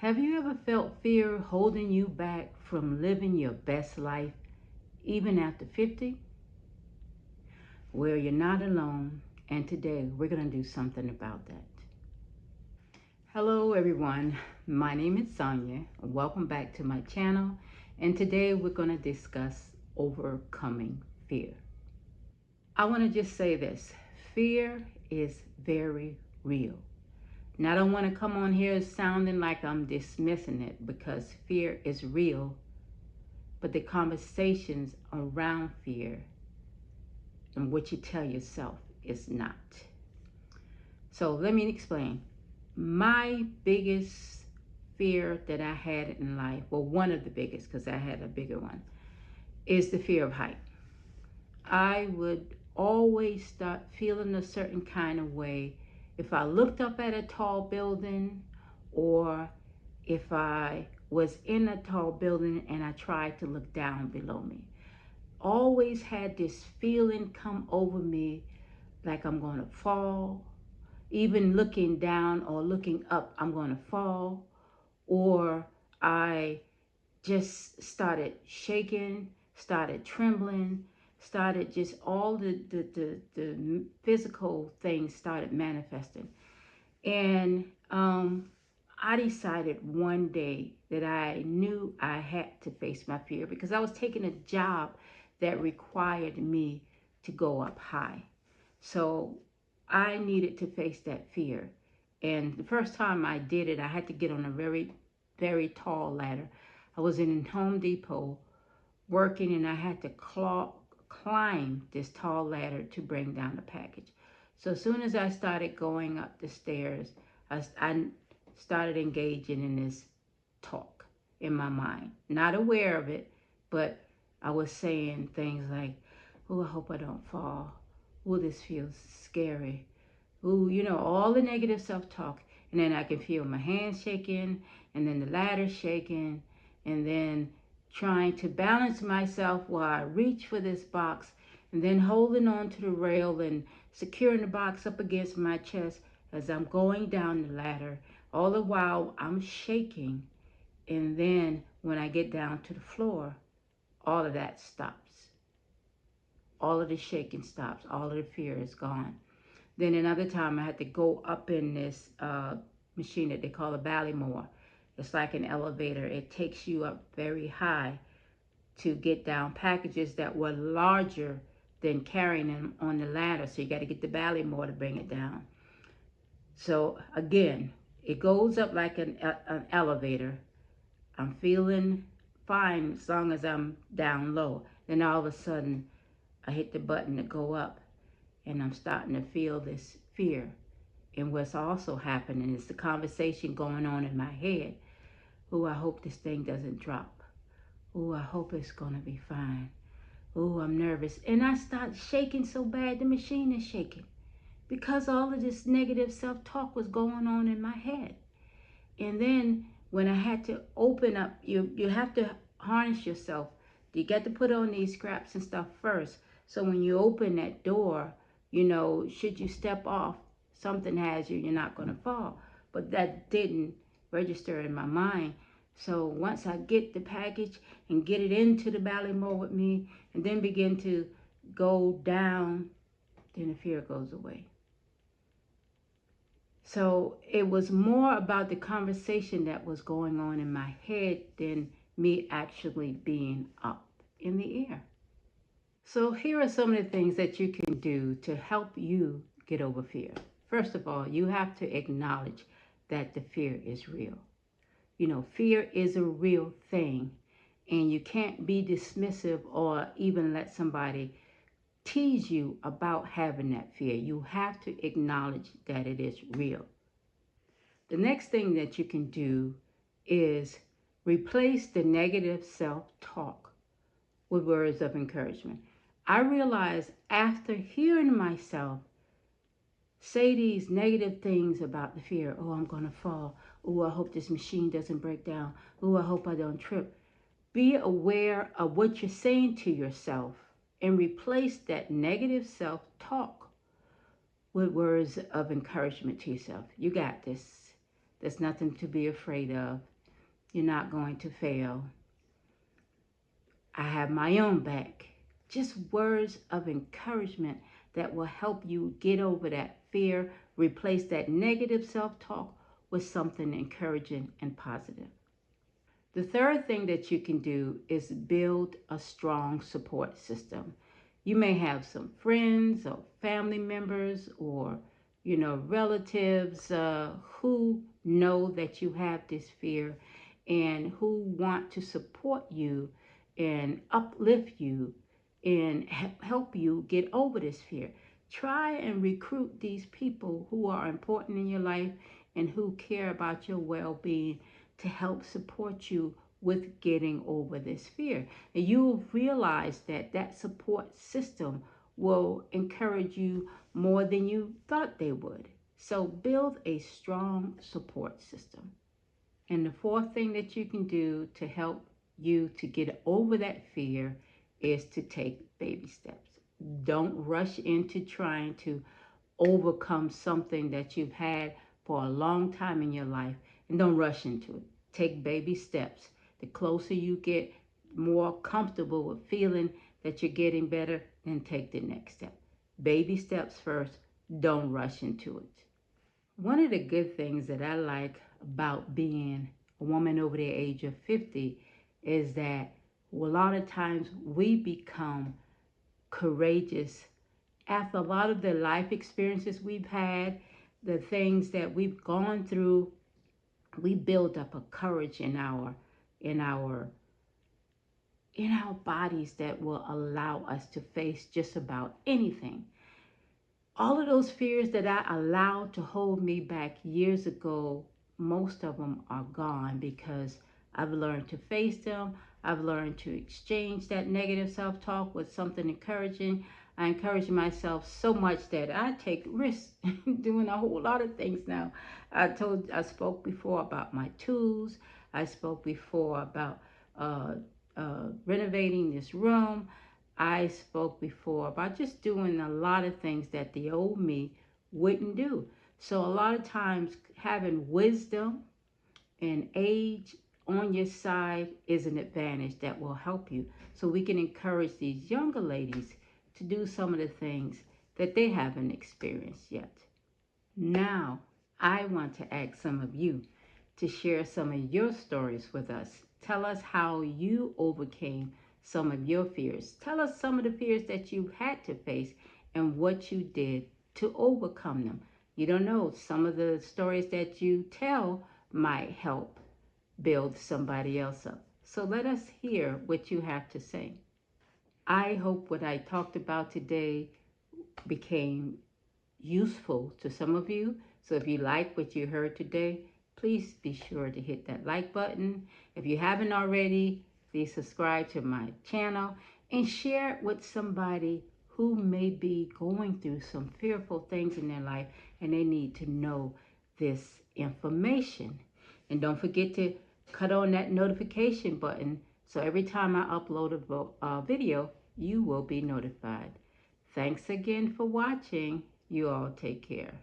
Have you ever felt fear holding you back from living your best life even after 50? Well, you're not alone, and today we're going to do something about that. Hello, everyone. My name is Sonia. Welcome back to my channel, and today we're going to discuss overcoming fear. I want to just say this: fear is very real. Now, I don't want to come on here sounding like I'm dismissing it because fear is real, but the conversations around fear and what you tell yourself is not. So let me explain. My biggest fear that I had in life, well, one of the biggest, because I had a bigger one, is the fear of height. I would always start feeling a certain kind of way if I looked up at a tall building, or if I was in a tall building and I tried to look down below me. Always had this feeling come over me like I'm going to fall. Even looking down or looking up, I'm going to fall. Or I just started shaking, started trembling, started just all the physical things started manifesting. And I decided one day that I knew I had to face my fear because I was taking a job that required me to go up high. So I needed to face that fear. And the first time I did it, I had to get on a very, very tall ladder. I was in Home Depot working and I had to climb this tall ladder to bring down the package. So as soon as I started going up the stairs, I started engaging in this talk in my mind. Not aware of it, but I was saying things like, oh, I hope I don't fall. Oh, this feels scary. Oh, all the negative self-talk. And then I can feel my hands shaking, and then the ladder shaking, and then trying to balance myself while I reach for this box, and then holding on to the rail and securing the box up against my chest as I'm going down the ladder. All the while I'm shaking, and then when I get down to the floor, all of that stops. All of the shaking stops. All of the fear is gone. Then another time I had to go up in this machine that they call a Ballymore. It's like an elevator. It takes you up very high to get down packages that were larger than carrying them on the ladder. So you got to get the Ballymore to bring it down. So again, it goes up like an elevator. I'm feeling fine as long as I'm down low. Then all of a sudden, I hit the button to go up, and I'm starting to feel this fear. And what's also happening is the conversation going on in my head. Oh, I hope this thing doesn't drop. Oh, I hope it's going to be fine. Oh, I'm nervous. And I start shaking so bad, the machine is shaking because all of this negative self-talk was going on in my head. And then when I had to open up, you have to harness yourself. You got to put on these scraps and stuff first. So when you open that door, should you step off, something has you, you're not going to fall. But that didn't register in my mind. So once I get the package and get it into the Ballymore with me and then begin to go down, then the fear goes away. So it was more about the conversation that was going on in my head than me actually being up in the air. So here are some of the things that you can do to help you get over fear. First of all, you have to acknowledge that the fear is real. Fear is a real thing, and you can't be dismissive or even let somebody tease you about having that fear. You have to acknowledge that it is real. The next thing that you can do is replace the negative self-talk with words of encouragement. I realized after hearing myself say these negative things about the fear, oh, I'm going to fall. Oh, I hope this machine doesn't break down. Oh, I hope I don't trip. Be aware of what you're saying to yourself and replace that negative self-talk with words of encouragement to yourself. You got this. There's nothing to be afraid of. You're not going to fail. I have my own back. Just words of encouragement that will help you get over that fear, replace that negative self-talk with something encouraging and positive. The third thing that you can do is build a strong support system. You may have some friends or family members or relatives who know that you have this fear and who want to support you and uplift you and help you get over this fear. Try and recruit these people who are important in your life and who care about your well-being to help support you with getting over this fear. And you'll realize that that support system will encourage you more than you thought they would. So build a strong support system. And the fourth thing that you can do to help you to get over that fear is to take baby steps. Don't rush into trying to overcome something that you've had for a long time in your life, and don't rush into it. Take baby steps. The closer you get more comfortable with feeling that you're getting better, then take the next step. Baby steps first. Don't rush into it. One of the good things that I like about being a woman over the age of 50 is that a lot of times we become courageous after a lot of the life experiences we've had, the things that we've gone through. We build up a courage in our bodies that will allow us to face just about anything. All of those fears that I allowed to hold me back years ago, most of them are gone because I've learned to face them. I've learned to exchange that negative self-talk with something encouraging. I encourage myself so much that I take risks doing a whole lot of things now. I spoke before about my tools. I spoke before about renovating this room. I spoke before about just doing a lot of things that the old me wouldn't do. So a lot of times having wisdom and age on your side is an advantage that will help you. So we can encourage these younger ladies to do some of the things that they haven't experienced yet. Now, I want to ask some of you to share some of your stories with us. Tell us how you overcame some of your fears. Tell us some of the fears that you had to face and what you did to overcome them. You don't know, some of the stories that you tell might help build somebody else up. So let us hear what you have to say. I hope what I talked about today became useful to some of you. So if you like what you heard today, please be sure to hit that like button. If you haven't already, please subscribe to my channel and share it with somebody who may be going through some fearful things in their life and they need to know this information. And don't forget to cut on that notification button so every time I upload a video, you will be notified. Thanks again for watching. You all take care.